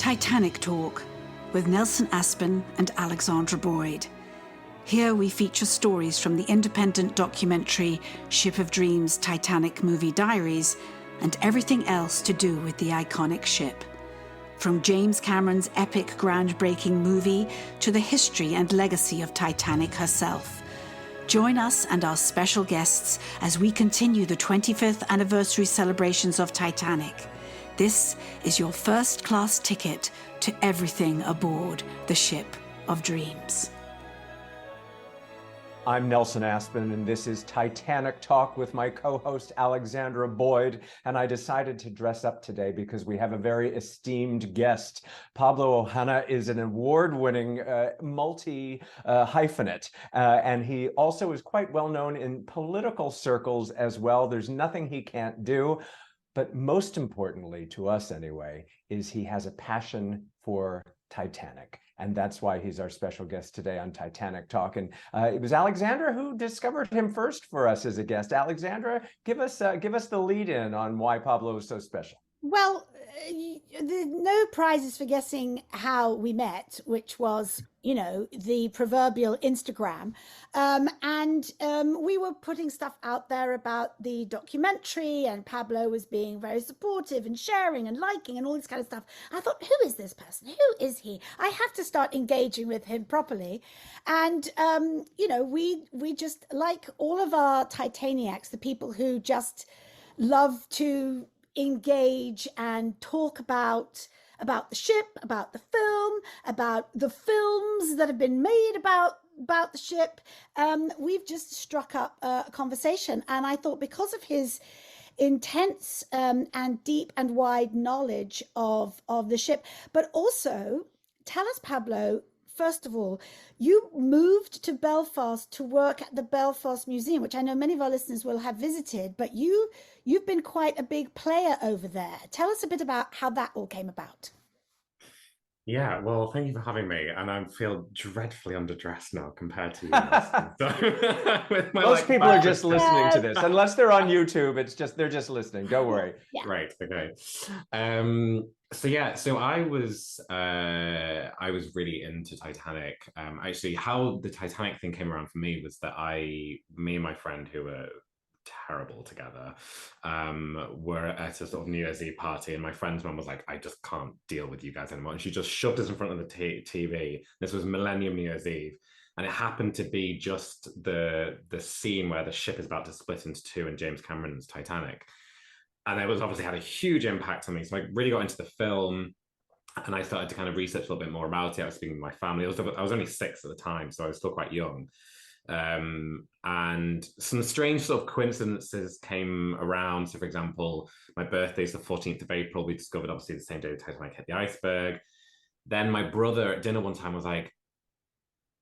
Titanic Talk with Nelson Aspen and Alexandra Boyd. Here we feature stories from the independent documentary Ship of Dreams Titanic movie diaries and everything else to do with the iconic ship. From James Cameron's epic groundbreaking movie to the history and legacy of Titanic herself. Join us and our special guests as we continue the 25th anniversary celebrations of Titanic. This is your first-class ticket to everything aboard the Ship of Dreams. I'm Nelson Aspen, and this is Titanic Talk with my co-host Alexandra Boyd, and I decided to dress up today because we have a very esteemed guest. Pablo O'Hana is an award-winning multi-hyphenate, and he also is quite well known in political circles as well. There's nothing he can't do. But most importantly, to us anyway, is he has a passion for Titanic. And that's why he's our special guest today on Titanic Talk. And it was Alexandra who discovered him first for us as a guest. Alexandra, give us the lead in on why Pablo is so special. Well, no prizes for guessing how we met, which was, the proverbial Instagram. We were putting stuff out there about the documentary, and Pablo was being very supportive and sharing and liking and all this kind of stuff. I thought, who is this person? Who is he? I have to start engaging with him properly. And, we just, like all of our Titaniacs, the people who just love to engage and talk about the ship, about the film, about the films that have been made about the ship. We've just struck up a conversation, and I thought because of his intense and deep and wide knowledge of the ship, but also tell us, Pablo, first of all, you moved to Belfast to work at the Belfast Museum, which I know many of our listeners will have visited, but you've been quite a big player over there. Tell us a bit about how that all came about. Yeah, well, thank you for having me, and I feel dreadfully underdressed now compared to you. Most people are just listening to this, unless they're on YouTube. They're just listening. Don't worry. Yeah. Right. Okay. So I was really into Titanic. Actually, how the Titanic thing came around for me was that me and my friend, who were terrible together, were at a sort of New Year's Eve party, and my friend's mum was like, I just can't deal with you guys anymore, and she just shoved us in front of the TV. This was Millennium New Year's Eve, and it happened to be just the scene where the ship is about to split into two in James Cameron's Titanic, and it was obviously had a huge impact on me. So I really got into the film, and I started to kind of research a little bit more about it. I was speaking with my family. I was only 6 at the time, so I was still quite young. And some strange sort of coincidences came around. So, for example, my birthday is the 14th of April. We discovered, obviously, the same day the Titanic hit the iceberg. Then my brother at dinner one time was like,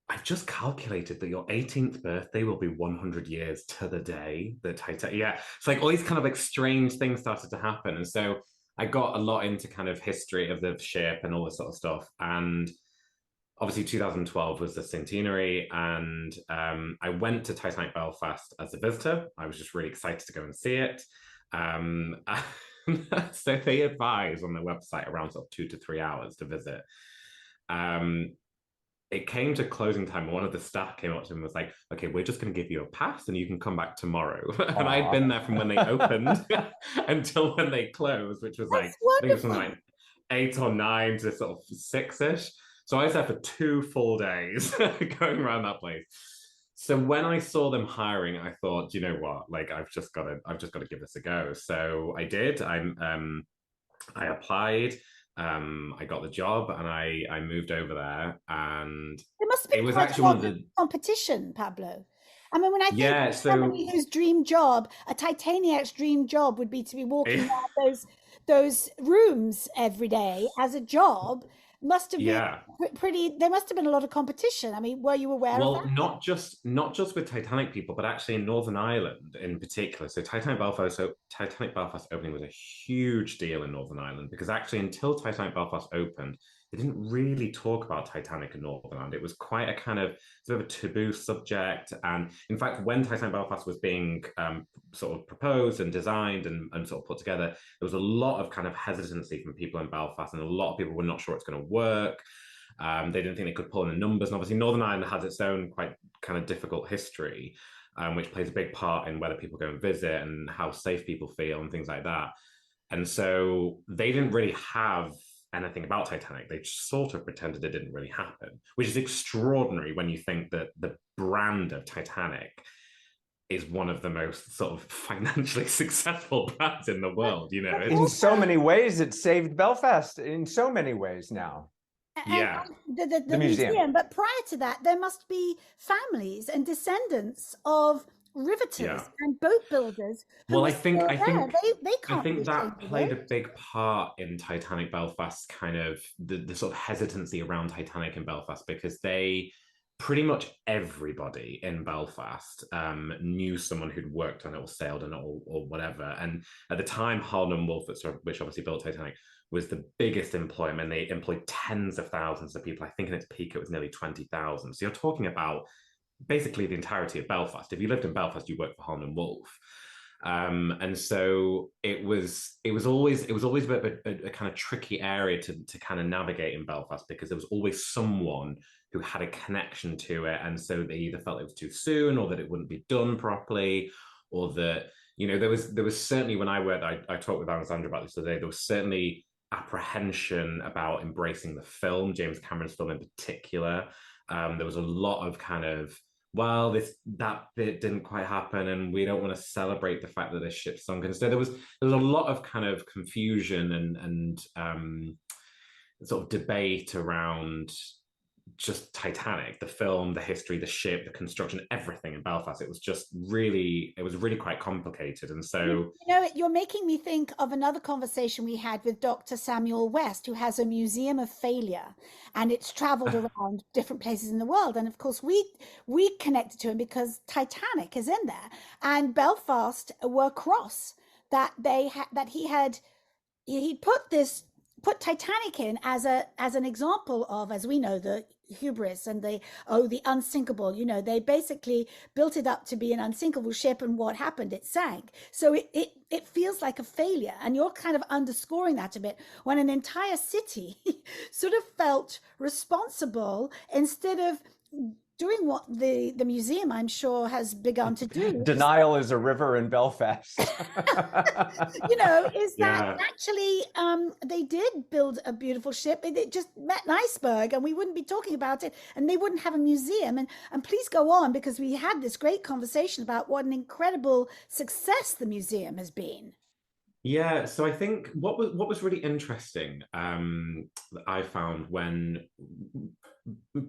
I've just calculated that your 18th birthday will be 100 years to the day that Titanic. Yeah, it's like all these kind of like strange things started to happen. And so I got a lot into kind of history of the ship and all this sort of stuff. And obviously 2012 was the centenary, and I went to Titanic Belfast as a visitor. I was just really excited to go and see it. So they advise on their website around sort of 2 to 3 hours to visit. It came to closing time, and one of the staff came up to him and was like, okay, we're just going to give you a pass and you can come back tomorrow. And I'd been there from when they opened until when they closed, which was I think it was something like 8 or 9 to sort of 6-ish. So I was there for 2 full days going around that place. So when I saw them hiring, I thought, you know what, like I've just got to give this a go. So I did. I applied. I got the job, and I moved over there. And it must have been was quite actually one of the competition, Pablo. I mean, when I think of somebody whose dream job, a Titaniac's dream job, would be to be walking around those rooms every day as a job. must have been Yeah. pretty. There must have been a lot of competition. I mean, were you aware of Well, that? not just with Titanic people, but actually in Northern Ireland in particular. So Titanic Belfast opening was a huge deal in Northern Ireland because actually until Titanic Belfast opened, they didn't really talk about Titanic in Northern Ireland. It was quite a kind of sort of a taboo subject. And in fact, when Titanic Belfast was being sort of proposed and designed and sort of put together, there was a lot of kind of hesitancy from people in Belfast, and a lot of people were not sure it's going to work. They didn't think they could pull in the numbers. And obviously, Northern Ireland has its own quite kind of difficult history, which plays a big part in whether people go and visit and how safe people feel and things like that. And so they didn't really have anything about Titanic. They sort of pretended it didn't really happen, which is extraordinary when you think that the brand of Titanic is one of the most sort of financially successful brands in the world. In so many ways, it saved Belfast in so many ways now. Yeah. And the museum. But prior to that, there must be families and descendants of riveters and boat builders. Well, I think they can't. I think that played a big part in Titanic Belfast, kind of the sort of hesitancy around Titanic in Belfast, because pretty much everybody in Belfast knew someone who'd worked on it or sailed on it or whatever. And at the time, Harland & Wolff, which obviously built Titanic, was the biggest employment. They employed tens of thousands of people. I think in its peak, it was nearly 20,000. So you're talking about basically the entirety of Belfast. If you lived in Belfast, you worked for Harland & Wolff. And so it was always a bit of a kind of tricky area to kind of navigate in Belfast, because there was always someone who had a connection to it, and so they either felt it was too soon, or that it wouldn't be done properly, or that there was certainly, when I worked, I talked with Alexandra about this today, there was certainly apprehension about embracing the film, James Cameron's film in particular. There was a lot of kind of, well, that bit didn't quite happen, and we don't want to celebrate the fact that this ship sunk. And so there was a lot of kind of confusion and sort of debate around just Titanic, the film, the history, the ship, the construction, everything in Belfast. It was really quite complicated. And so you're making me think of another conversation we had with Dr. Samuel West, who has a museum of failure, and it's traveled around different places in the world. And of course we connected to him because Titanic is in there, and Belfast were cross that he'd put Titanic in as an example of, as we know, the hubris and the unsinkable. They basically built it up to be an unsinkable ship, and what happened? It sank. So it feels like a failure, and you're kind of underscoring that a bit, when an entire city sort of felt responsible instead of doing what the museum, I'm sure, has begun to do. Denial is a river in Belfast. Is that actually they did build a beautiful ship. It just met an iceberg, and we wouldn't be talking about it, and they wouldn't have a museum. And please go on, because we had this great conversation about what an incredible success the museum has been. Yeah, so I think what was really interesting, that I found when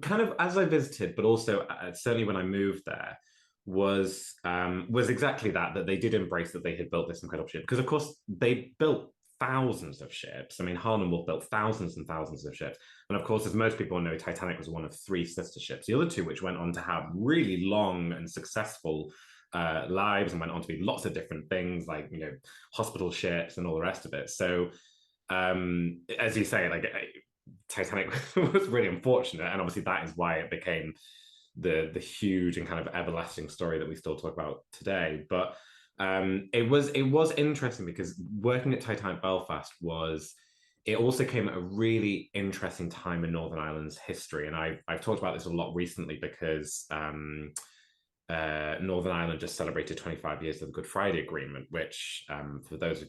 kind of as I visited, but also certainly when I moved there, was exactly that they did embrace that they had built this incredible ship. Because of course they built thousands of ships. I mean, Harland & Wolff built thousands and thousands of ships. And of course, as most people know, Titanic was one of 3 sister ships. The other 2, which went on to have really long and successful lives, and went on to be lots of different things, like hospital ships and all the rest of it. So as you say, like Titanic was really unfortunate, and obviously that is why it became the huge and kind of everlasting story that we still talk about today. But it was interesting, because working at Titanic Belfast it also came at a really interesting time in Northern Ireland's history. And I've talked about this a lot recently, because Northern Ireland just celebrated 25 years of the Good Friday Agreement, which for those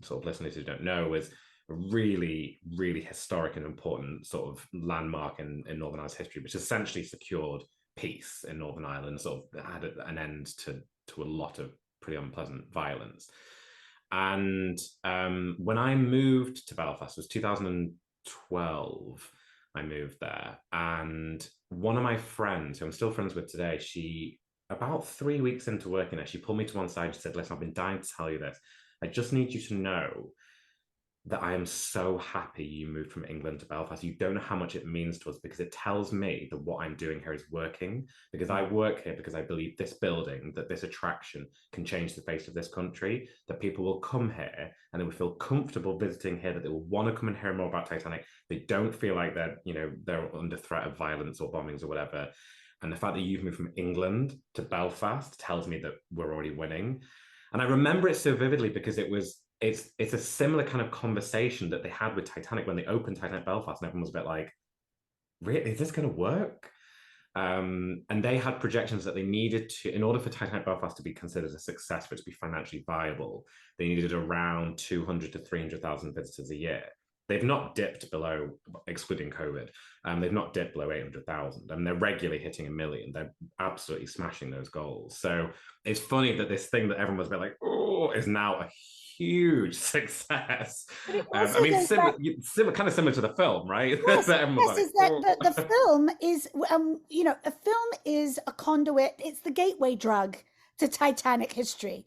sort of listeners who don't know, was a really, really historic and important sort of landmark in Northern Ireland's history, which essentially secured peace in Northern Ireland, sort of had an end to a lot of pretty unpleasant violence. And when I moved to Belfast, it was 2012, I moved there, and one of my friends, who I'm still friends with today, she, about 3 weeks into working there, she pulled me to one side and said, "Listen, I've been dying to tell you this. I just need you to know that I am so happy you moved from England to Belfast. You don't know how much it means to us, because it tells me that what I'm doing here is working, because I work here because I believe this building, that this attraction can change the face of this country, that people will come here and they will feel comfortable visiting here, that they will want to come and hear more about Titanic. They don't feel like they're under threat of violence or bombings or whatever. And the fact that you've moved from England to Belfast tells me that we're already winning. And I remember it so vividly because it's a similar kind of conversation that they had with Titanic when they opened Titanic Belfast, and everyone was a bit like, really, is this going to work? And they had projections that they needed to, in order for Titanic Belfast to be considered a success, for it to be financially viable, they needed around 200 to 300,000 visitors a year. They've not dipped below, excluding COVID, they've not dipped below 800,000, and they're regularly hitting 1 million. They're absolutely smashing those goals. So it's funny that this thing that everyone was a bit like, oh, is now a huge success. I mean, kind of similar to the film, right? Yes, yes, is that the film is, a film is a conduit. It's the gateway drug to Titanic history,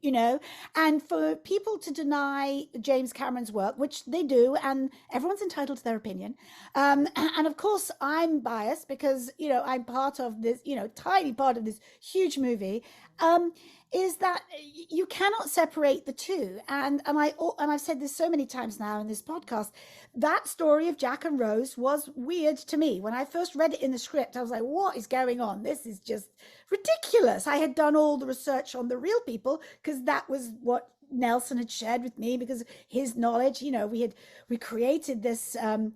and for people to deny James Cameron's work, which they do, and everyone's entitled to their opinion. And of course, I'm biased because, I'm part of this, tiny part of this huge movie. Is that you cannot separate the two, and I've said this so many times now in this podcast. That story of Jack and Rose was weird to me when I first read it in the script. I was like, "What is going on? This is just ridiculous." I had done all the research on the real people because that was what Nelson had shared with me because his knowledge. We created this. I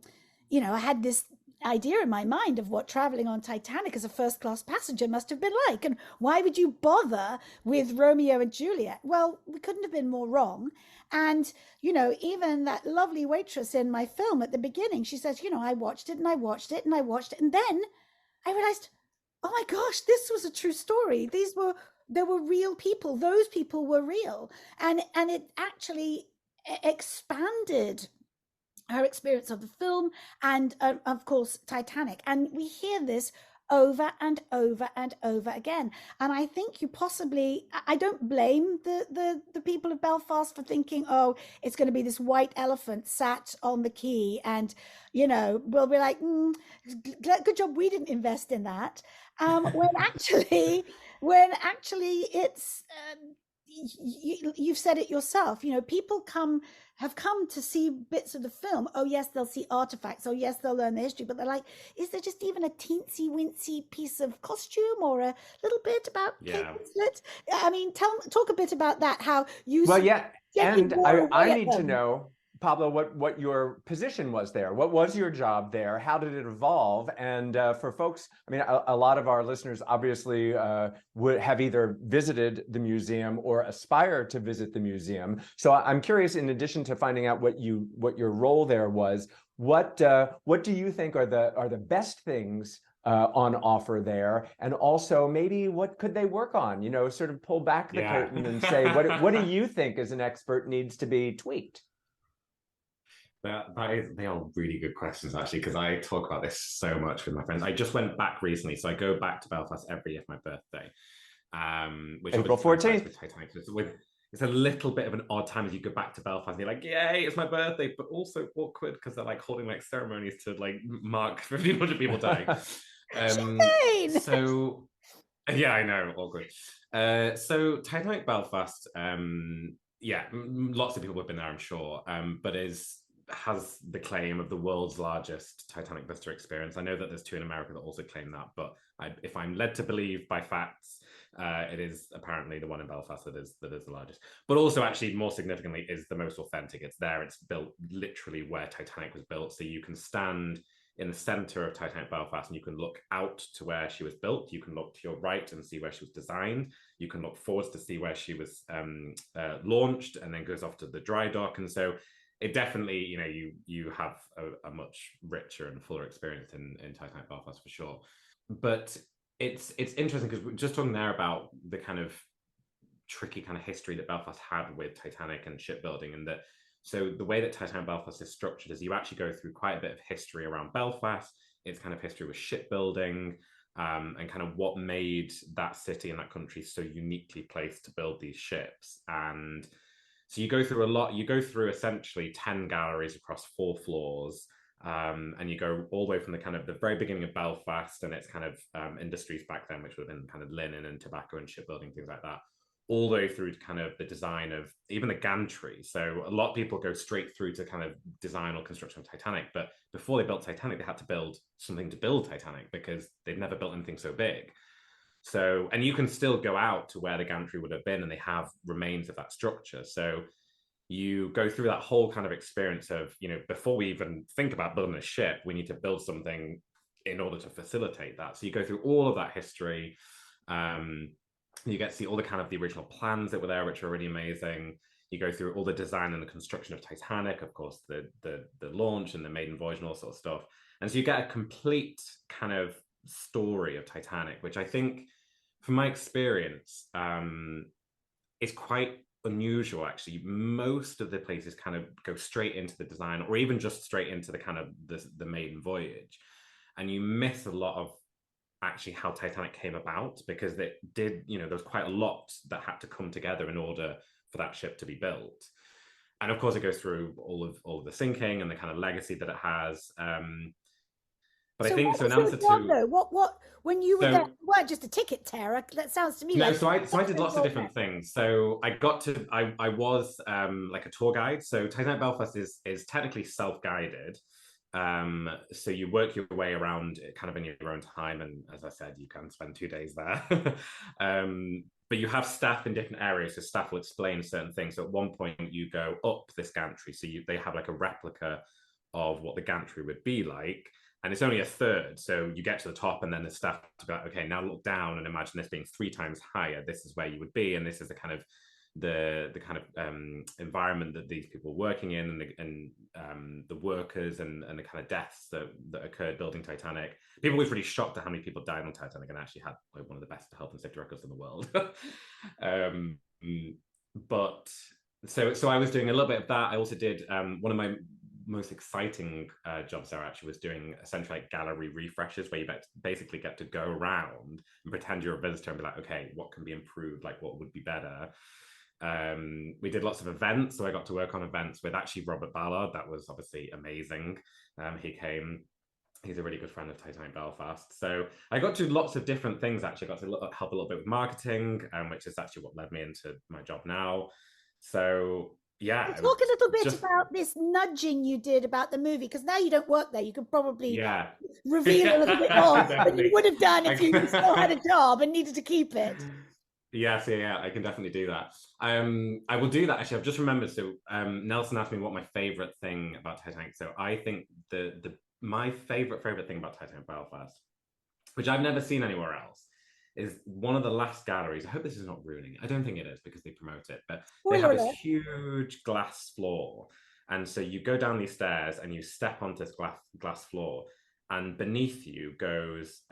had this idea in my mind of what traveling on Titanic as a first-class passenger must have been like, and why would you bother with Romeo and Juliet? Well, we couldn't have been more wrong. And even that lovely waitress in my film at the beginning, she says, I watched it and I watched it and I watched it, and then I realized, oh my gosh, this was a true story. There were real people. Those people were real, and it actually expanded her experience of the film and of course Titanic. And we hear this over and over and over again, and I think I don't blame the people of Belfast for thinking, oh, it's going to be this white elephant sat on the quay, and we'll be like, good job we didn't invest in that, when actually it's you've said it yourself. People have come to see bits of the film. Oh yes, they'll see artifacts. Oh yes, they'll learn the history. But they're like, is there just even a teensy wincy piece of costume or a little bit about Kate Winslet? I mean, talk a bit about that. How you? Well, yeah, and I need to know, Pablo, what your position was there. What was your job there? How did it evolve? And for folks, I mean, a lot of our listeners obviously would have either visited the museum or aspire to visit the museum. So I'm curious, in addition to finding out what your role there was, what do you think are the best things on offer there, and also maybe what could they work on? Sort of pull back the curtain and say, what do you think as an expert needs to be tweaked? They are really good questions, actually, because I talk about this so much with my friends. I just went back recently, so I go back to Belfast every year for my birthday, which April 14th. With Titanic. It's a little bit of an odd time as you go back to Belfast and you're like, yay, it's my birthday, but also awkward because they're like holding like ceremonies to like mark 1,500 people dying. So yeah, I know, awkward. So Titanic Belfast, lots of people have been there, I'm sure, but has the claim of the world's largest Titanic visitor experience. I know that there's two in America that also claim that, but if I'm led to believe by facts, it is apparently the one in Belfast that is the largest. But also, actually, more significantly, is the most authentic. It's built literally where Titanic was built. So you can stand in the center of Titanic Belfast and you can look out to where she was built. You can look to your right and see where she was designed. You can look forwards to see where she was launched, and then goes off to the dry dock. And so it definitely, you have a much richer and fuller experience in Titanic Belfast for sure. But it's interesting because we're just talking there about the kind of tricky kind of history that Belfast had with Titanic and shipbuilding, and that so the way that Titanic Belfast is structured is you actually go through quite a bit of history around Belfast, its kind of history with shipbuilding, and kind of what made that city and that country so uniquely placed to build these ships. And So you go through a lot. You go through essentially 10 galleries across 4 floors. And you go all the way from the kind of the very beginning of Belfast and its kind of industries back then, which would have been kind of linen and tobacco and shipbuilding, things like that, all the way through to kind of the design of even the gantry. So a lot of people go straight through to kind of design or construction of Titanic, but before they built Titanic, they had to build something to build Titanic because they'd never built anything so big. So, and you can still go out to where the gantry would have been, and they have remains of that structure. So you go through that whole kind of experience of, you know, before we even think about building a ship, we need to build something in order to facilitate that. So you go through all of that history. You get to see all the kind of the original plans that were there, which are really amazing. You go through all the design and the construction of Titanic, of course, the launch and the maiden voyage and all sort of stuff. And so you get a complete kind of story of Titanic, which I think, from my experience, is quite unusual. Actually, most of the places kind of go straight into the design, or even just straight into the kind of the maiden voyage, and you miss a lot of actually how Titanic came about, because it did, you know, there was quite a lot that had to come together in order for that ship to be built. And of course, it goes through all of the sinking and the kind of legacy that it has. But So I think what so. was In your answer job, to though? What when you were so there, you weren't just a ticket tearer. That sounds to me no, like so I did lots of different things. So I was like a tour guide. So Titanic Belfast is technically self-guided. So you work your way around it kind of in your own time, and as I said, you can spend 2 days there. But you have staff in different areas, so staff will explain certain things. So at one point you go up this gantry, so they have like a replica of what the gantry would be like, and it's only a third. So you get to the top, and then the staff to be like, okay, now look down and imagine this being 3 times higher. This is where you would be, and this is the kind of environment that these people were working in, and the workers and the kind of deaths that occurred building Titanic. People were really shocked at how many people died on Titanic, and actually had like one of the best health and safety records in the world. But so I was doing a little bit of that. I also did one of my most exciting jobs there actually was doing essentially like gallery refreshes, where you basically get to go around and pretend you're a visitor and be like, okay, what can be improved, like what would be better. We did lots of events, so I got to work on events with actually Robert Ballard. That was obviously amazing. He came. He's a really good friend of Titanic Belfast. So I got to lots of different things, actually. I got to help a little bit with marketing, which is actually what led me into my job now. So yeah. Talk a little bit about this nudging you did about the movie, because now you don't work there. You could probably reveal a little bit more than you would have done if you still had a job and needed to keep it. Yes, yeah, I can definitely do that. I will do that. Actually, I've just remembered. So Nelson asked me what my favorite thing about Titanic. So I think my favorite thing about Titanic Belfast, which I've never seen anywhere else, is one of the last galleries. I hope this is not ruining it. I don't think it is, because they promote it, but they have this huge glass floor. And so you go down these stairs and you step onto this glass floor, and beneath you goes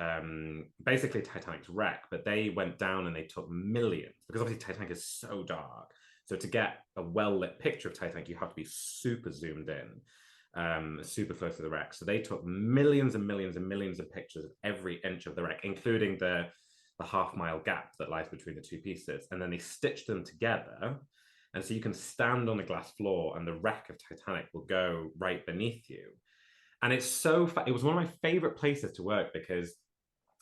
basically Titanic's wreck. But they went down and they took millions, because obviously Titanic is so dark. So to get a well-lit picture of Titanic, you have to be super zoomed in, super close to the wreck. So they took millions and millions and millions of pictures of every inch of the wreck, including the half-mile gap that lies between the 2 pieces. And then they stitched them together. And so you can stand on the glass floor and the wreck of Titanic will go right beneath you. And it's so it was one of my favorite places to work, because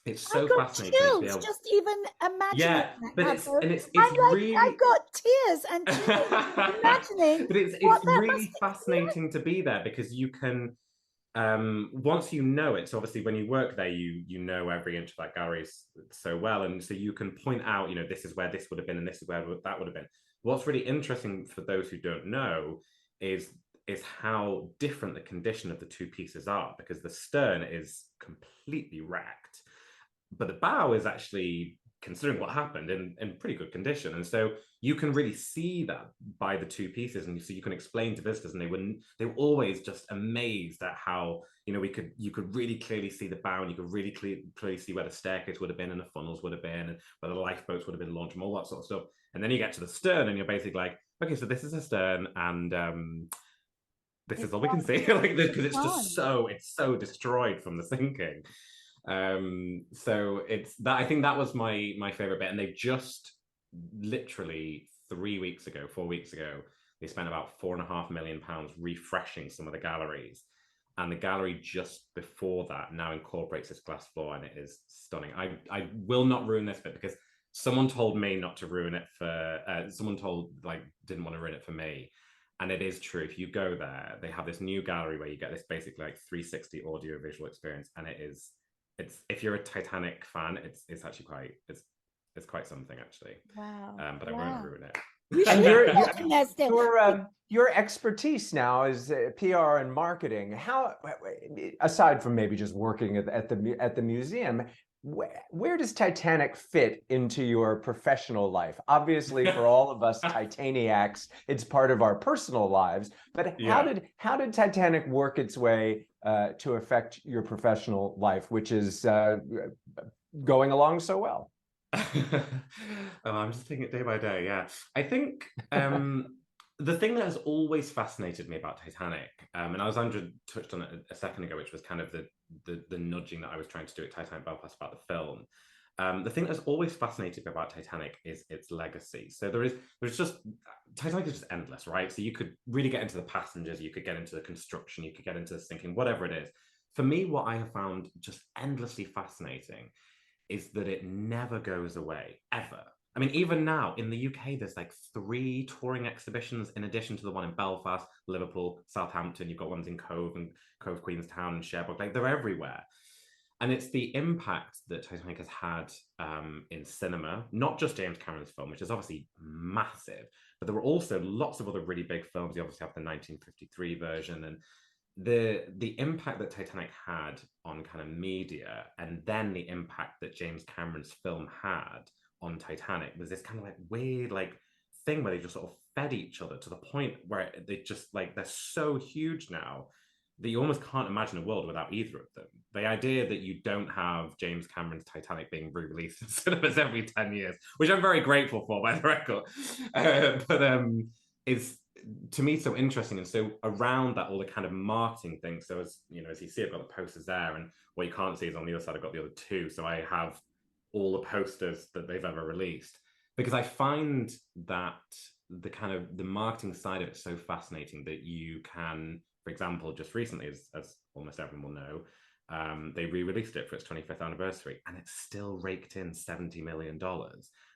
it's so fascinating chills, to be able just even imagining yeah, that. but it's really, I've got tears and chills imagining. But it's really fascinating to be there, because you can once you know it. So obviously when you work there, you know every inch of that gallery so well, and so you can point out, you know, this is where this would have been and this is where that would have been. What's really interesting for those who don't know is how different the condition of the 2 pieces are, because the stern is completely wrecked, but the bow is actually, considering what happened, in pretty good condition. And so you can really see that by the 2 pieces, and so you can explain to visitors, and they were always just amazed at how, you know, you could really clearly see the bow, and you could really clearly see where the staircase would have been and the funnels would have been, and where the lifeboats would have been launched, and all that sort of stuff. And then you get to the stern and you're basically like, okay, so this is a stern, and this is all we can see, like this, because it's so destroyed from the sinking. So it's that, I think that was my favorite bit. And they've just literally 4 weeks ago, They spent about £4.5 million refreshing some of the galleries. And the gallery just before that now incorporates this glass floor, and it is stunning. I will not ruin this bit because someone told me not to ruin it for, didn't want to ruin it for me. And it is true. If you go there, they have this new gallery where you get this basically like 360 audio visual experience. And it's, if you're a Titanic fan, it's actually it's quite something actually. Wow. But I won't ruin it. You And should your expertise now is PR and marketing. How, aside from maybe just working at the museum, where does Titanic fit into your professional life? Obviously, for all of us Titaniacs, it's part of our personal lives. But how did Titanic work its way to affect your professional life, which is going along so well? I'm just taking it day by day. Yeah, I think the thing that has always fascinated me about Titanic, and Alexandra touched on it a second ago, which was kind of the nudging that I was trying to do at Titanic Belfast about the film. The thing that's always fascinated me about Titanic is its legacy. So there's just, Titanic is just endless, right? So you could really get into the passengers, you could get into the construction, you could get into the sinking, whatever it is. For me, what I have found just endlessly fascinating is that it never goes away, ever. I mean, even now in the UK, there's like 3 touring exhibitions in addition to the one in Belfast, Liverpool, Southampton. You've got ones in Cove and Cove Queenstown and Cherbourg. Like, they're everywhere. And it's the impact that Titanic has had in cinema, not just James Cameron's film, which is obviously massive, but there were also lots of other really big films. You obviously have the 1953 version, and the impact that Titanic had on kind of media, and then the impact that James Cameron's film had on Titanic was this kind of like weird like thing where they just sort of fed each other to the point where they just like, they're so huge now that you almost can't imagine a world without either of them. The idea that you don't have James Cameron's Titanic being re-released in cinemas every 10 years, which I'm very grateful for, by the record, but is to me so interesting. And so around that, all the kind of marketing things. So as you know, as you see, I've got the posters there, and what you can't see is on the other side, I've got the other 2. So I have all the posters that they've ever released, because I find that the kind of the marketing side of it so fascinating that you can, for example, just recently, as almost everyone will know, they re-released it for its 25th anniversary, and it's still raked in $70 million. And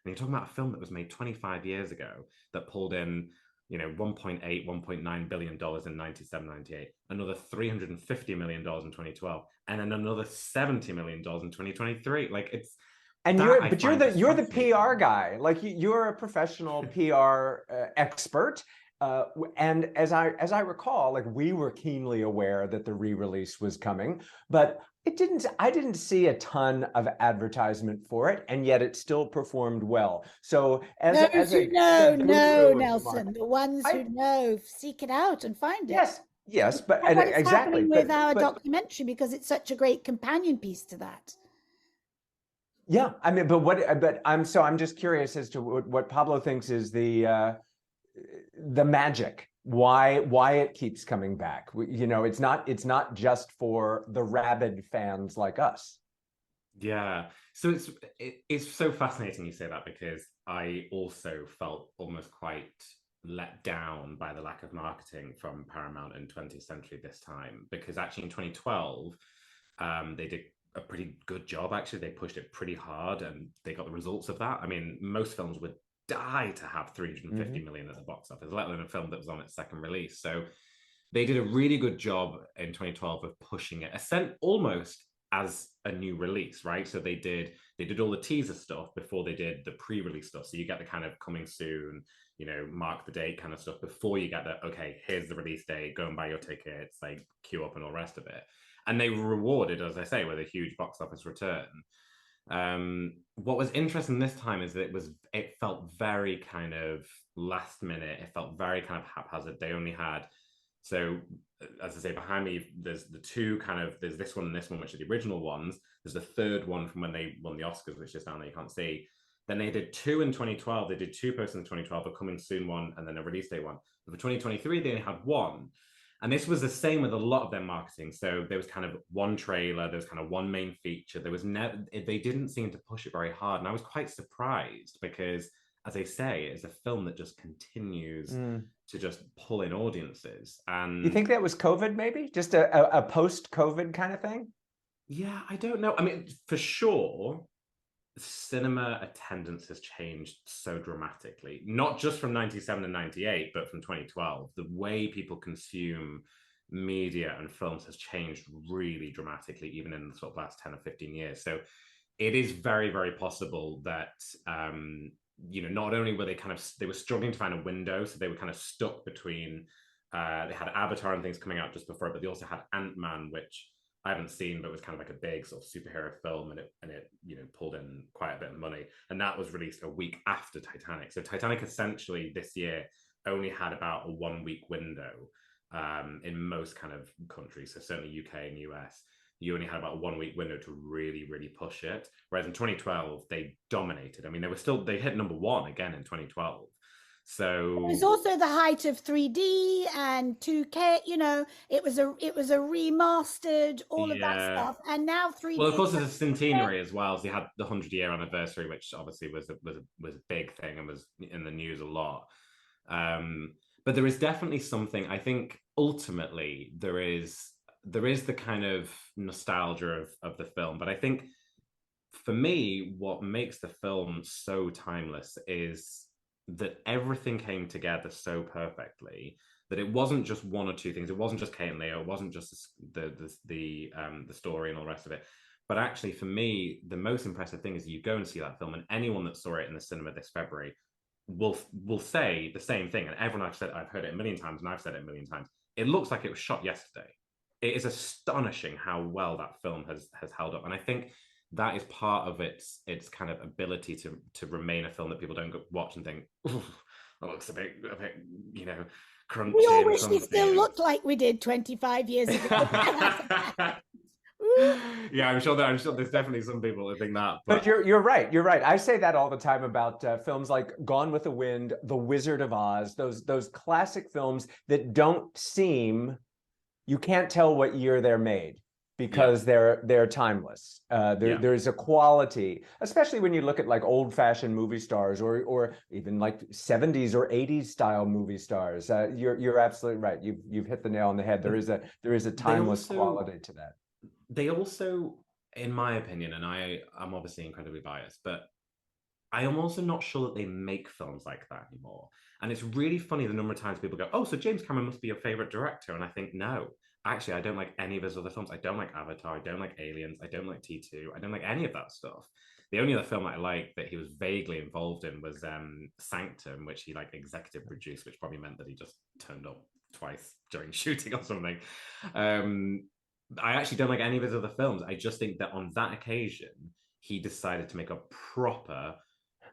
you're talking about a film that was made 25 years ago that pulled in, you know, 1.9 billion dollars in 97, 98, another $350 million in 2012, and then another $70 million in 2023. Like, it's, and you're the PR guy. Like, you're a professional PR expert. And as I recall, like, we were keenly aware that the re-release was coming, but I didn't see a ton of advertisement for it, and yet it still performed well. So Nelson, the ones who know, seek it out and find it. Yes, but and what's exactly happening with our documentary, because it's such a great companion piece to that. Yeah, I mean, but I'm just curious as to what Pablo thinks is the magic, why it keeps coming back. You know, it's not just for the rabid fans like us. Yeah, so it's so fascinating you say that, because I also felt almost quite let down by the lack of marketing from Paramount in 20th Century this time, because actually in 2012 they did a pretty good job. Actually, they pushed it pretty hard, and they got the results of that. I mean, most films would die to have 350 million at the box office, let alone a film that was on its second release. So they did a really good job in 2012 of pushing it, almost as a new release, right? So they did all the teaser stuff before they did the pre-release stuff. So you get the kind of coming soon, you know, mark the date kind of stuff before you get the, okay, here's the release date, go and buy your tickets, like queue up and all the rest of it. And they were rewarded, as I say, with a huge box office return. What was interesting this time is that it felt very kind of last minute. It felt very kind of haphazard. They only had, so as I say, behind me, there's the 2 kind of, there's this one and this one, which are the original ones. There's the 3rd one from when they won the Oscars, which is down there, you can't see. Then they did 2 in 2012. They did 2 posters in 2012, a coming soon one, and then a release day one. But for 2023, they only had 1. And this was the same with a lot of their marketing. So there was kind of 1 trailer, there was kind of 1 main feature. There was they didn't seem to push it very hard. And I was quite surprised, because as I say, is a film that just continues to just pull in audiences. And you think that was COVID, maybe just a post-COVID kind of thing? Yeah, I don't know. I mean, for sure, cinema attendance has changed so dramatically, not just from 97 and 98, but from 2012. The way people consume media and films has changed really dramatically, even in the sort of last 10 or 15 years. So it is very, very possible that, not only were they were struggling to find a window, so they were kind of stuck between, they had Avatar and things coming out just before it, but they also had Ant-Man, which I haven't seen, but it was kind of like a big sort of superhero film, and it pulled in quite a bit of money. And that was released a week after Titanic. So Titanic essentially this year only had about a 1 week window in most kind of countries. So certainly UK and US, you only had about a 1 week window to really, really push it. Whereas in 2012, they dominated. I mean, they hit number one again in 2012. So it was also the height of 3D and 2K. It was a remastered all of that stuff, and now 3D. Well, of course, it's a centenary as well. So you had the 100-year anniversary, which obviously was a big thing and was in the news a lot. But there is definitely something. I think ultimately there is the kind of nostalgia of the film, but I think for me, what makes the film so timeless is that everything came together so perfectly that it wasn't just one or two things. It wasn't just Kate and Leo. It wasn't just the story and all the rest of it. But actually, for me, the most impressive thing is you go and see that film, and anyone that saw it in the cinema this February will say the same thing. And everyone I've heard it a million times, and I've said it a million times. It looks like it was shot yesterday. It is astonishing how well that film has held up, and I think that is part of its kind of ability to remain a film that people don't watch and think, "Ooh, that looks a bit crunchy." We all wish we still looked like we did 25 years ago. Yeah, I'm sure there's definitely some people that think that. But you're right. You're right. I say that all the time about films like Gone with the Wind, The Wizard of Oz, those classic films that don't seem, you can't tell what year they're made, because they're timeless. There's a quality, especially when you look at like old-fashioned movie stars or even like 70s or 80s style movie stars. You're absolutely right. You've hit the nail on the head. There is a timeless quality to that. They also, in my opinion, and I'm obviously incredibly biased, but I am also not sure that they make films like that anymore. And it's really funny the number of times people go, "Oh, so James Cameron must be your favorite director." And I think, no. Actually, I don't like any of his other films. I don't like Avatar. I don't like Aliens. I don't like T2. I don't like any of that stuff. The only other film that I like that he was vaguely involved in was Sanctum, which he like executive produced, which probably meant that he just turned up twice during shooting or something. I actually don't like any of his other films. I just think that on that occasion, he decided to make a proper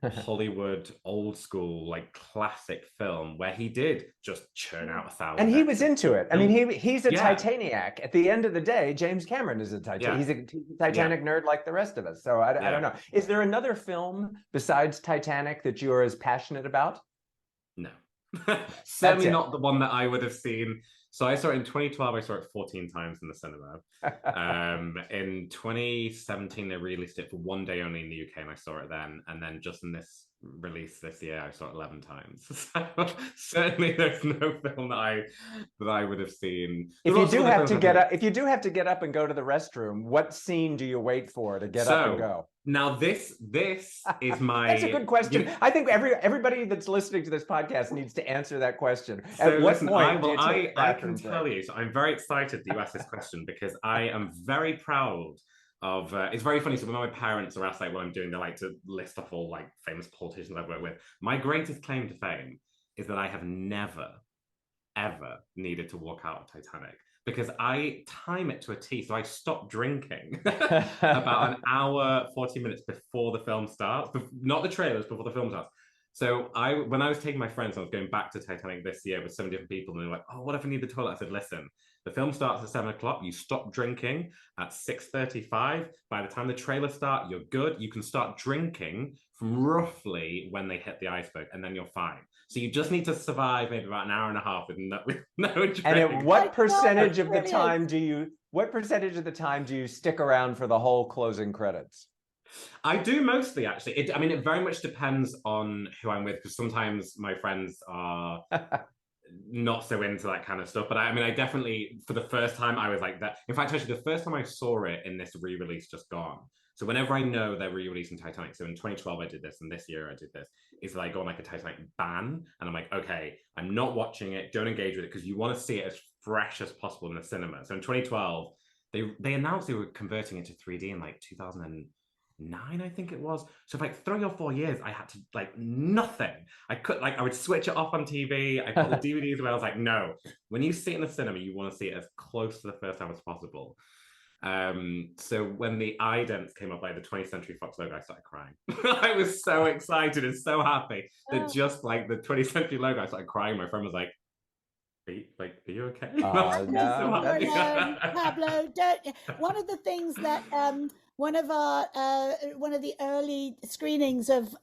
Hollywood old school like classic film where he did just churn out 1,000, and he was into it. I mean, he's a Titaniac. At the end of the day, James Cameron is a Titanic. He's a Titanic nerd like the rest of us. So I don't know. Is there another film besides Titanic that you're as passionate about? No. Certainly not the one that I would have seen. So I saw it in 2012. I saw it 14 times in the cinema. In 2017, they released it for one day only in the UK, and I saw it then. And then just in this release this year, I saw it 11 times. So certainly, there's no film that I would have seen. If you do have to get up and go to the restroom, what scene do you wait for to get up and go? Now this is my. That's a good question. I think everybody that's listening to this podcast needs to answer that question. So at what point do you take I can tell you. So I'm very excited that you asked this question because I am very proud of. It's very funny. So when my parents are asked like what I'm doing, they like to list off all like famous politicians I've worked with. My greatest claim to fame is that I have never, ever needed to walk out of Titanic. Because I time it to a T. So I stop drinking about an hour, 40 minutes before the film starts. Not the trailers, before the film starts. So when I was taking my friends, I was going back to Titanic this year with 7 different people, and they were like, "Oh, what if I need the toilet?" I said, "Listen, the film starts at 7 o'clock. You stop drinking at 6:35. By the time the trailer starts, you're good. You can start drinking from roughly when they hit the iceberg, and then you're fine. So you just need to survive maybe about an hour and a half with no drink." And at what percentage of the time do you stick around for the whole closing credits? I do mostly, actually. I mean, it very much depends on who I'm with, because sometimes my friends are not so into that kind of stuff. But I mean, I definitely, for the first time, I was like that. In fact, actually, the first time I saw it in this re-release just gone. So whenever I know they're re-releasing Titanic, so in 2012 I did this, and this year I did this, is that I go on like a Titanic ban, and I'm like, okay, I'm not watching it. Don't engage with it, because you want to see it as fresh as possible in the cinema. So in 2012, they announced they were converting it to 3D in like 2009, I think it was. So for like 3 or 4 years, I had to like nothing. I would switch it off on TV. I put the DVDs away. I was like, no. When you see it in the cinema, you want to see it as close to the first time as possible. So when the idents came up, like the 20th Century Fox logo, I started crying. I was so excited and so happy that just like the 20th Century logo, I started crying. My friend was like, are you okay? No. No, Pablo, don't. One of the things that one of the early screenings of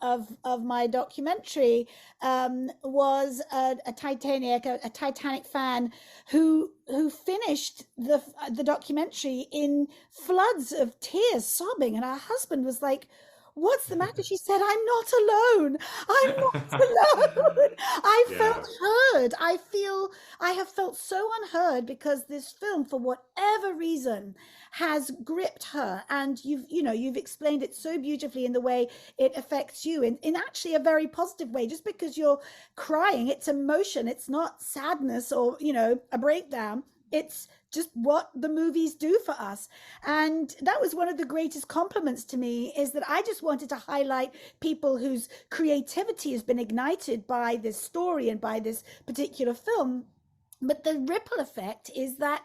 my documentary was a Titanic fan who finished the documentary in floods of tears, sobbing, and her husband was like, "What's the matter?" She said, "I'm not alone. I'm not alone." I felt heard. I have felt so unheard, because this film, for whatever reason, has gripped her. And you've explained it so beautifully in the way it affects you in actually a very positive way. Just because you're crying, it's emotion. It's not sadness or, a breakdown. It's just what the movies do for us. And that was one of the greatest compliments to me, is that I just wanted to highlight people whose creativity has been ignited by this story and by this particular film. But the ripple effect is that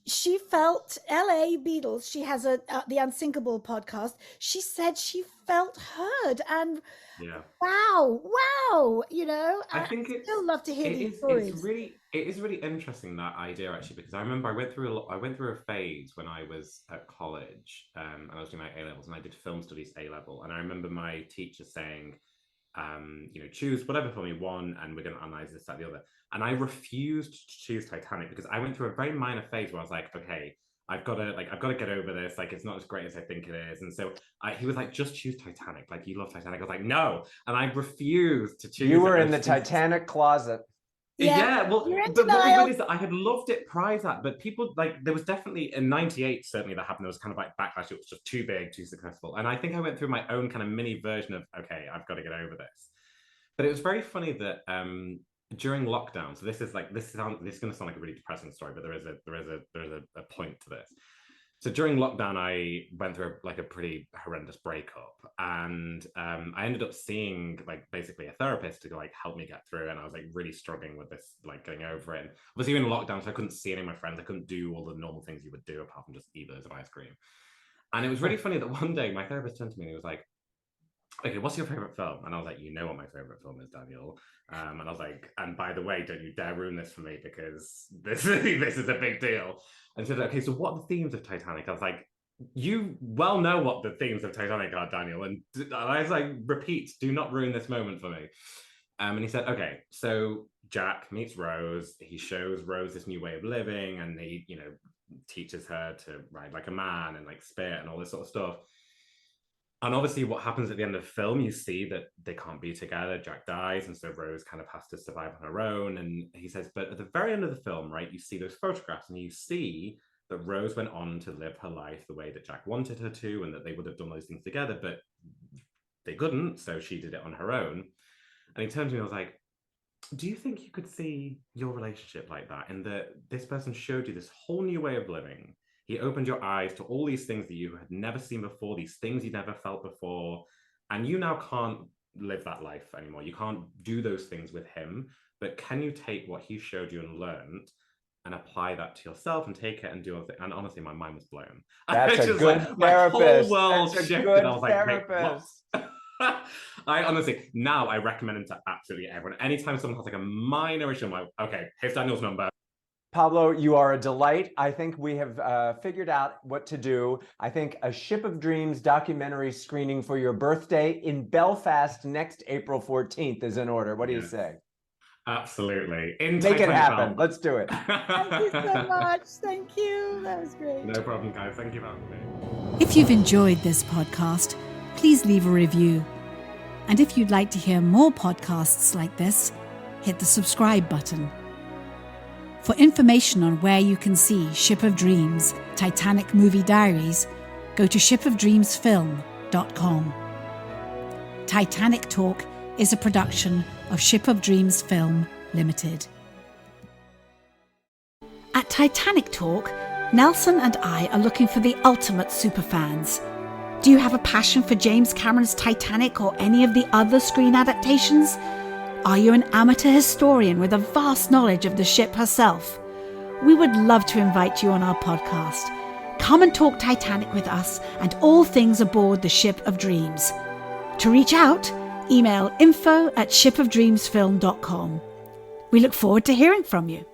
she felt LA Beatles. She has the Unsinkable podcast. She said she felt heard, and wow. I think still love to hear these stories. It is really interesting, that idea, actually, because I remember I went through a phase when I was at college, and I was doing my A levels, and I did film studies A level, and I remember my teacher saying, choose whatever film you want, and we're going to analyze this, that, the other. And I refused to choose Titanic, because I went through a very minor phase where I was like, okay, I've got to get over this. Like, it's not as great as I think it is. And so he was like, just choose Titanic. Like, you love Titanic. I was like, no. And I refused to choose. You were in the Titanic closet. Yeah, well, but what was weird is that I had loved it prior to that, but people, like, there was definitely in '98, certainly, that happened. There was kind of like backlash. It was just too big, too successful. And I think I went through my own kind of mini version of, okay, I've got to get over this. But it was very funny that during lockdown, so this is going to sound like a really depressing story, but there is a point to this. So during lockdown, I went through a pretty horrendous breakup, and I ended up seeing basically a therapist to help me get through. And I was really struggling with this, getting over it. And obviously, in lockdown, so I couldn't see any of my friends. I couldn't do all the normal things you would do apart from just eat loads of ice cream. And it was really funny that one day my therapist turned to me and he was like, "Okay, what's your favorite film?" And I was like, "You know what my favorite film is, Daniel." And I was like, "And by the way, don't you dare ruin this for me, because this is a big deal." And said, "Okay, so what are the themes of Titanic?" I was like, "You well know what the themes of Titanic are, Daniel." And I was like, "Repeat, do not ruin this moment for me." And he said, "Okay, so Jack meets Rose. He shows Rose this new way of living, and he, teaches her to ride like a man and spit and all this sort of stuff. And obviously what happens at the end of the film, you see that they can't be together. Jack dies, and so Rose kind of has to survive on her own." And he says, but at the very end of the film, right, you see those photographs, and you see that Rose went on to live her life the way that Jack wanted her to, and that they would have done those things together, but they couldn't, so she did it on her own. And he turned to me and was like, "Do you think you could see your relationship like that, in that this person showed you this whole new way of living? He opened your eyes to all these things that you had never seen before, these things you never felt before, and you now can't live that life anymore. You can't do those things with him, but can you take what he showed you and learned and apply that to yourself and take it and do it?" And honestly, my mind was blown. That's a good therapist. My whole world That's a shifted. good I was therapist. Wait, what? I honestly, now I recommend him to absolutely everyone. Anytime someone has a minor issue, I'm like, okay, here's Daniel's number. Pablo, you are a delight. I think we have figured out what to do. I think a Ship of Dreams documentary screening for your birthday in Belfast next April 14th is in order. What do you say? Absolutely. Make it happen. Let's do it. Thank you so much. Thank you. That was great. No problem, guys. Thank you for having me. If you've enjoyed this podcast, please leave a review. And if you'd like to hear more podcasts like this, hit the subscribe button. For information on where you can see Ship of Dreams, Titanic Movie Diaries, go to shipofdreamsfilm.com. Titanic Talk is a production of Ship of Dreams Film Limited. At Titanic Talk, Nelson and I are looking for the ultimate superfans. Do you have a passion for James Cameron's Titanic or any of the other screen adaptations? Are you an amateur historian with a vast knowledge of the ship herself? We would love to invite you on our podcast. Come and talk Titanic with us and all things aboard the Ship of Dreams. To reach out, email info@shipofdreamsfilm.com. We look forward to hearing from you.